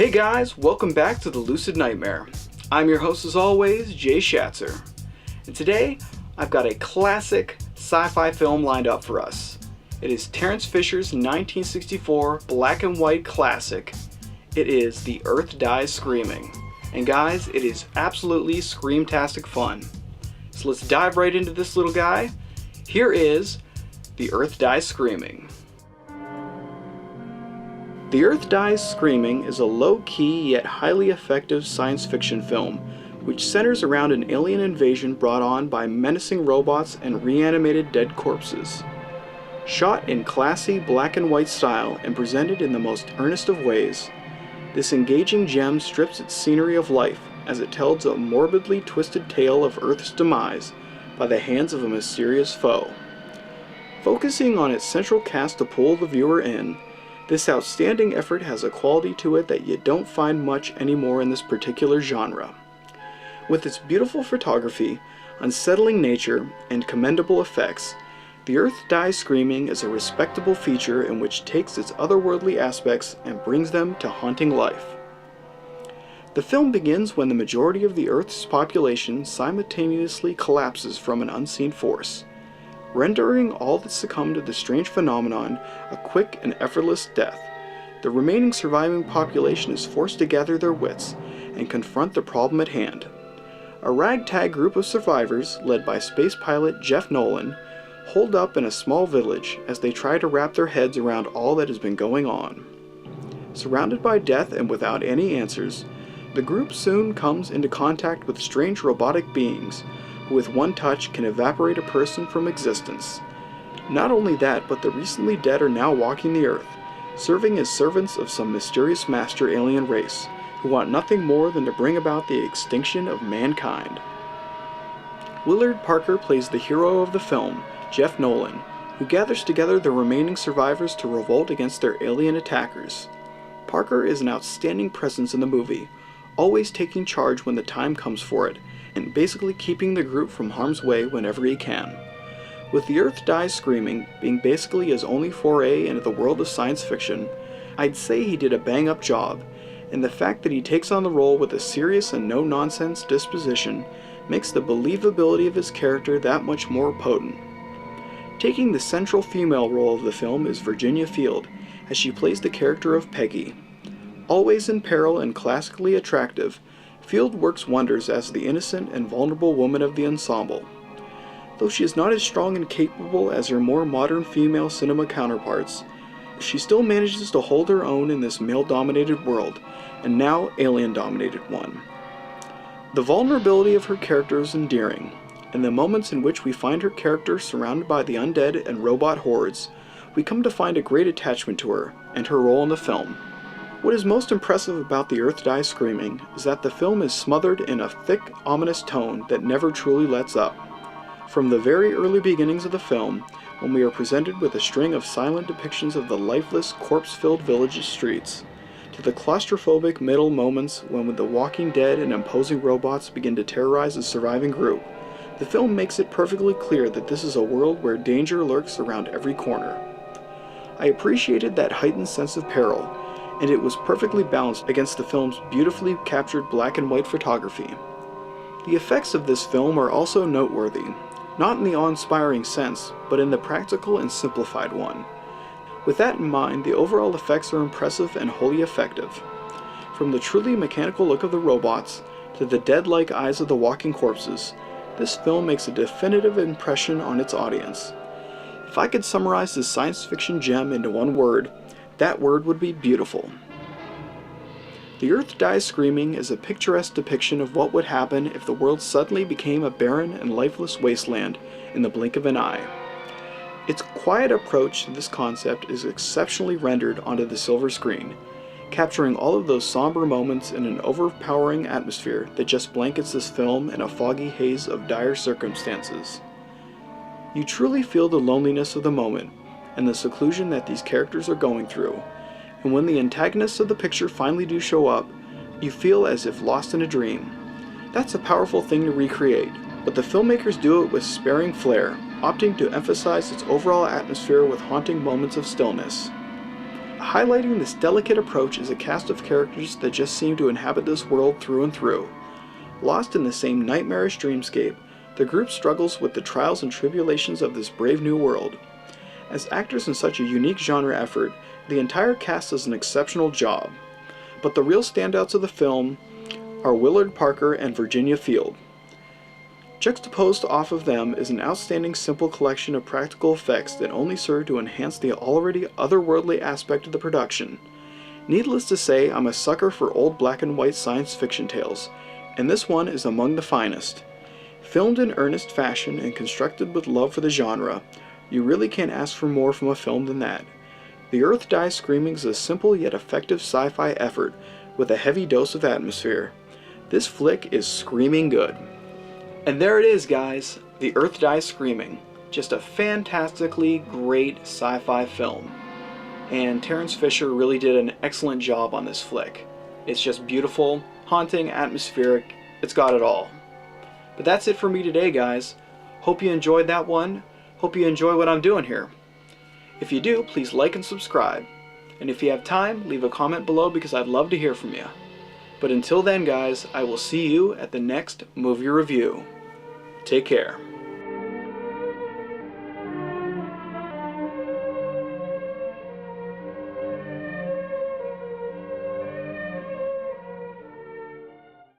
Hey guys, welcome back to The Lucid Nightmare. I'm your host as always, Jay Schatzer. And today, I've got a classic sci-fi film lined up for us. It is Terence Fisher's 1964 black and white classic. It is The Earth Dies Screaming. And guys, it is absolutely screamtastic fun. So let's dive right into this little guy. Here is The Earth Dies Screaming. The Earth Dies Screaming is a low-key yet highly effective science fiction film which centers around an alien invasion brought on by menacing robots and reanimated dead corpses. Shot in classy black and white style and presented in the most earnest of ways, this engaging gem strips its scenery of life as it tells a morbidly twisted tale of Earth's demise by the hands of a mysterious foe. Focusing on its central cast to pull the viewer in, this outstanding effort has a quality to it that you don't find much anymore in this particular genre. With its beautiful photography, unsettling nature, and commendable effects, The Earth Dies Screaming is a respectable feature in which takes its otherworldly aspects and brings them to haunting life. The film begins when the majority of the Earth's population simultaneously collapses from an unseen force, rendering all that succumb to the strange phenomenon a quick and effortless death. The remaining surviving population is forced to gather their wits and confront the problem at hand. A ragtag group of survivors, led by space pilot Jeff Nolan, hold up in a small village as they try to wrap their heads around all that has been going on. Surrounded by death and without any answers, the group soon comes into contact with strange robotic beings who with one touch can evaporate a person from existence. Not only that, but the recently dead are now walking the earth, serving as servants of some mysterious master alien race, who want nothing more than to bring about the extinction of mankind. Willard Parker plays the hero of the film, Jeff Nolan, who gathers together the remaining survivors to revolt against their alien attackers. Parker is an outstanding presence in the movie, always taking charge when the time comes for it, and basically keeping the group from harm's way whenever he can. With The Earth Dies Screaming being basically his only foray into the world of science fiction, I'd say he did a bang-up job, and the fact that he takes on the role with a serious and no-nonsense disposition makes the believability of his character that much more potent. Taking the central female role of the film is Virginia Field, as she plays the character of Peggy. Always in peril and classically attractive, Field works wonders as the innocent and vulnerable woman of the ensemble. Though she is not as strong and capable as her more modern female cinema counterparts, she still manages to hold her own in this male-dominated world, and now alien-dominated one. The vulnerability of her character is endearing, and the moments in which we find her character surrounded by the undead and robot hordes, we come to find a great attachment to her and her role in the film. What is most impressive about The Earth Dies Screaming is that the film is smothered in a thick, ominous tone that never truly lets up. From the very early beginnings of the film, when we are presented with a string of silent depictions of the lifeless, corpse-filled village's streets, to the claustrophobic middle moments when the walking dead and imposing robots begin to terrorize the surviving group, the film makes it perfectly clear that this is a world where danger lurks around every corner. I appreciated that heightened sense of peril, and it was perfectly balanced against the film's beautifully captured black and white photography. The effects of this film are also noteworthy, not in the awe-inspiring sense, but in the practical and simplified one. With that in mind, the overall effects are impressive and wholly effective. From the truly mechanical look of the robots, to the dead-like eyes of the walking corpses, this film makes a definitive impression on its audience. If I could summarize this science fiction gem into one word, that word would be beautiful. The Earth Dies Screaming is a picturesque depiction of what would happen if the world suddenly became a barren and lifeless wasteland in the blink of an eye. Its quiet approach to this concept is exceptionally rendered onto the silver screen, capturing all of those somber moments in an overpowering atmosphere that just blankets this film in a foggy haze of dire circumstances. You truly feel the loneliness of the moment, and the seclusion that these characters are going through, and when the antagonists of the picture finally do show up, you feel as if lost in a dream. That's a powerful thing to recreate, but the filmmakers do it with sparing flair, opting to emphasize its overall atmosphere with haunting moments of stillness. Highlighting this delicate approach is a cast of characters that just seem to inhabit this world through and through. Lost in the same nightmarish dreamscape, the group struggles with the trials and tribulations of this brave new world. As actors in such a unique genre effort, the entire cast does an exceptional job. But the real standouts of the film are Willard Parker and Virginia Field. Juxtaposed off of them is an outstanding simple collection of practical effects that only serve to enhance the already otherworldly aspect of the production. Needless to say, I'm a sucker for old black and white science fiction tales, and this one is among the finest. Filmed in earnest fashion and constructed with love for the genre, you really can't ask for more from a film than that. The Earth Dies Screaming is a simple yet effective sci-fi effort with a heavy dose of atmosphere. This flick is screaming good. And there it is, guys, The Earth Dies Screaming. Just a fantastically great sci-fi film. And Terence Fisher really did an excellent job on this flick. It's just beautiful, haunting, atmospheric, it's got it all. But that's it for me today, guys. Hope you enjoyed that one. Hope you enjoy what I'm doing here. If you do, please like and subscribe. And if you have time, leave a comment below because I'd love to hear from you. But until then, guys, I will see you at the next movie review. Take care.